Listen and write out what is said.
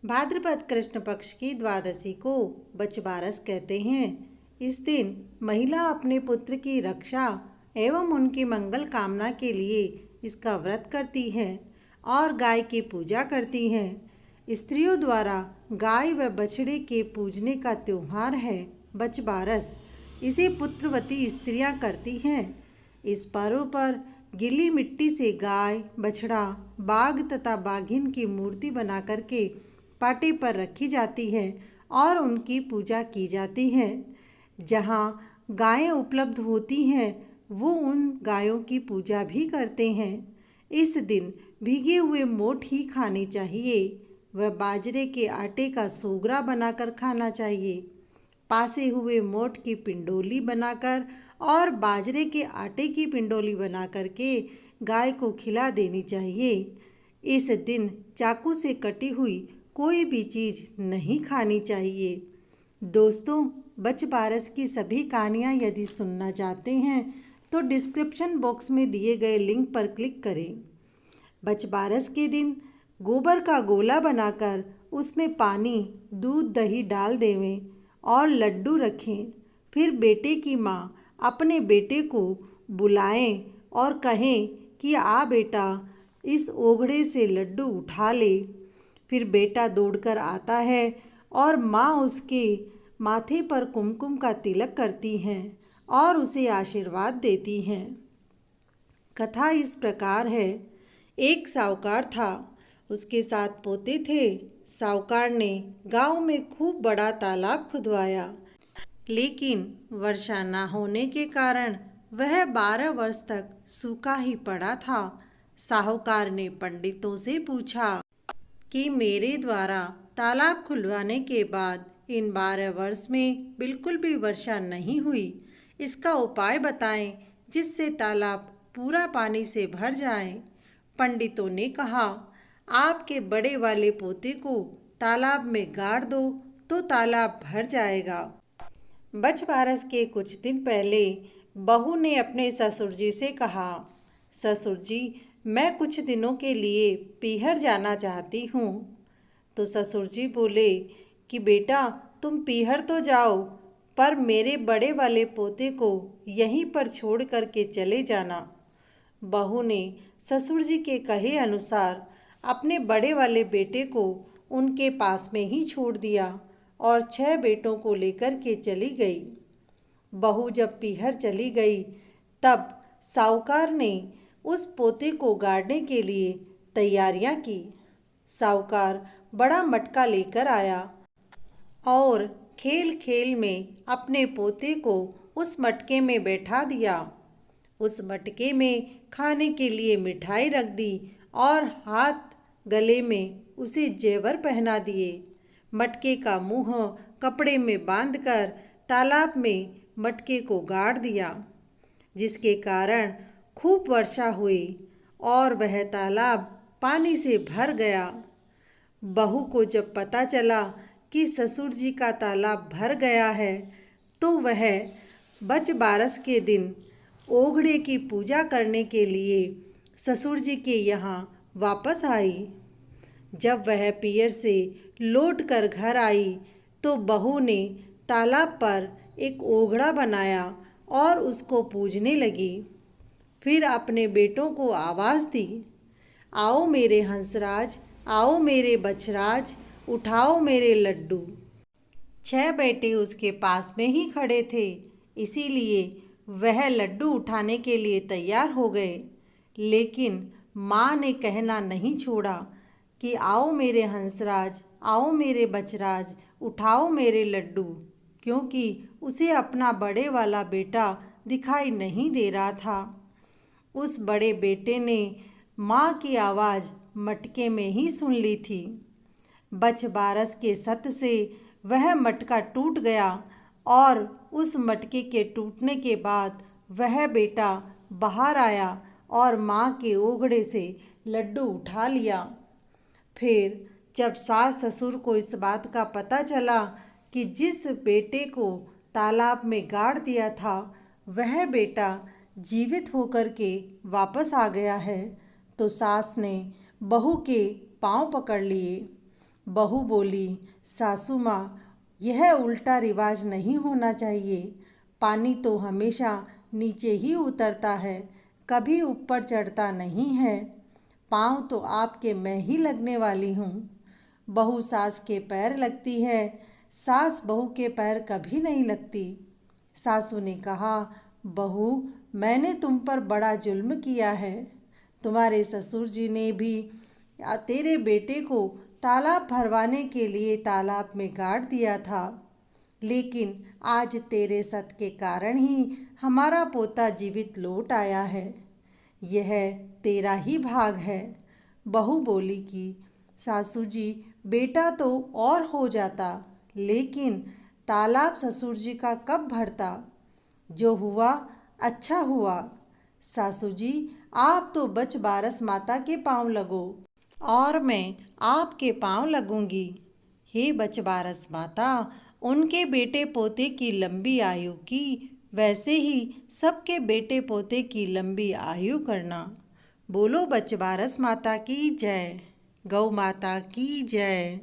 भाद्रपद कृष्ण पक्ष की द्वादशी को बचबारस कहते हैं। इस दिन महिला अपने पुत्र की रक्षा एवं उनकी मंगल कामना के लिए इसका व्रत करती है और गाय की पूजा करती है। स्त्रियों द्वारा गाय व बछड़े के पूजने का त्योहार है बचबारस। इसे पुत्रवती स्त्रियां करती हैं। इस पर्व पर गीली मिट्टी से गाय, बछड़ा, बाघ तथा बाघिन की मूर्ति बना करके पाटे पर रखी जाती है और उनकी पूजा की जाती है। जहाँ गायें उपलब्ध होती हैं वो उन गायों की पूजा भी करते हैं। इस दिन भीगे हुए मोठ ही खाने चाहिए व बाजरे के आटे का सोगरा बनाकर खाना चाहिए। पासे हुए मोठ की पिंडोली बनाकर और बाजरे के आटे की पिंडोली बना करके गाय को खिला देनी चाहिए। इस दिन चाकू से कटी हुई कोई भी चीज़ नहीं खानी चाहिए। दोस्तों, बचबारस की सभी कहानियाँ यदि सुनना चाहते हैं तो डिस्क्रिप्शन बॉक्स में दिए गए लिंक पर क्लिक करें। बचबारस के दिन गोबर का गोला बनाकर उसमें पानी, दूध, दही डाल देवें और लड्डू रखें। फिर बेटे की माँ अपने बेटे को बुलाएं और कहें कि आ बेटा, इस ओघड़े से लड्डू उठा ले। फिर बेटा दौड़कर आता है और माँ उसके माथे पर कुमकुम का तिलक करती हैं और उसे आशीर्वाद देती हैं। कथा इस प्रकार है। एक साहूकार था, उसके 7 पोते थे। साहूकार ने गांव में खूब बड़ा तालाब खुदवाया, लेकिन वर्षा न होने के कारण वह 12 वर्ष तक सूखा ही पड़ा था। साहूकार ने पंडितों से पूछा कि मेरे द्वारा तालाब खुलवाने के बाद इन 12 वर्ष में बिल्कुल भी वर्षा नहीं हुई, इसका उपाय बताएं जिससे तालाब पूरा पानी से भर जाए। पंडितों ने कहा, आपके बड़े वाले पोते को तालाब में गाड़ दो तो तालाब भर जाएगा। बचबारस के कुछ दिन पहले बहू ने अपने ससुर जी से कहा, ससुर जी, मैं कुछ दिनों के लिए पीहर जाना चाहती हूँ। तो ससुर जी बोले कि बेटा, तुम पीहर तो जाओ, पर मेरे बड़े वाले पोते को यहीं पर छोड़ कर के चले जाना। बहू ने ससुर जी के कहे अनुसार अपने बड़े वाले बेटे को उनके पास में ही छोड़ दिया और 6 बेटों को लेकर के चली गई। बहू जब पीहर चली गई तब साहूकार ने उस पोते को गाड़ने के लिए तैयारियां की। साहूकार बड़ा मटका लेकर आया और खेल खेल में अपने पोते को उस मटके में बैठा दिया। उस मटके में खाने के लिए मिठाई रख दी और हाथ गले में उसे जेवर पहना दिए। मटके का मुंह कपड़े में बांधकर तालाब में मटके को गाड़ दिया, जिसके कारण खूब वर्षा हुई और वह तालाब पानी से भर गया। बहू को जब पता चला कि ससुर जी का तालाब भर गया है तो वह बचबारस के दिन ओघड़े की पूजा करने के लिए ससुर जी के यहाँ वापस आई। जब वह पीहर से लौट कर घर आई तो बहू ने तालाब पर एक ओघड़ा बनाया और उसको पूजने लगी। फिर अपने बेटों को आवाज़ दी, आओ मेरे हंसराज, आओ मेरे बछराज, उठाओ मेरे लड्डू। 6 बेटे उसके पास में ही खड़े थे, इसीलिए वह लड्डू उठाने के लिए तैयार हो गए। लेकिन माँ ने कहना नहीं छोड़ा कि आओ मेरे हंसराज, आओ मेरे बछराज, उठाओ मेरे लड्डू, क्योंकि उसे अपना बड़े वाला बेटा दिखाई नहीं दे रहा था। उस बड़े बेटे ने माँ की आवाज़ मटके में ही सुन ली थी। बचबारस के सत से वह मटका टूट गया और उस मटके के टूटने के बाद वह बेटा बाहर आया और माँ के ओघड़े से लड्डू उठा लिया। फिर जब सास ससुर को इस बात का पता चला कि जिस बेटे को तालाब में गाड़ दिया था वह बेटा जीवित होकर के वापस आ गया है, तो सास ने बहू के पांव पकड़ लिए बहू बोली, सासू माँ, यह उल्टा रिवाज नहीं होना चाहिए। पानी तो हमेशा नीचे ही उतरता है, कभी ऊपर चढ़ता नहीं है। पाँव तो आपके मैं ही लगने वाली हूँ। बहू सास के पैर लगती है, सास बहू के पैर कभी नहीं लगती। सासू ने कहा, बहू, मैंने तुम पर बड़ा जुल्म किया है। तुम्हारे ससुर जी ने भी तेरे बेटे को तालाब भरवाने के लिए तालाब में गाड़ दिया था, लेकिन आज तेरे सत के कारण ही हमारा पोता जीवित लौट आया है। यह तेरा ही भाग है। बहू बोली कि सासू जी, बेटा तो और हो जाता, लेकिन तालाब ससुर जी का कब भरता। जो हुआ अच्छा हुआ। सासू जी, आप तो बच बारस माता के पाँव लगो और मैं आपके पाँव लगूंगी। हे बचबारस माता, उनके बेटे पोते की लंबी आयु की वैसे ही सबके बेटे पोते की लंबी आयु करना। बोलो बचबारस माता की जय। गौ माता की जय।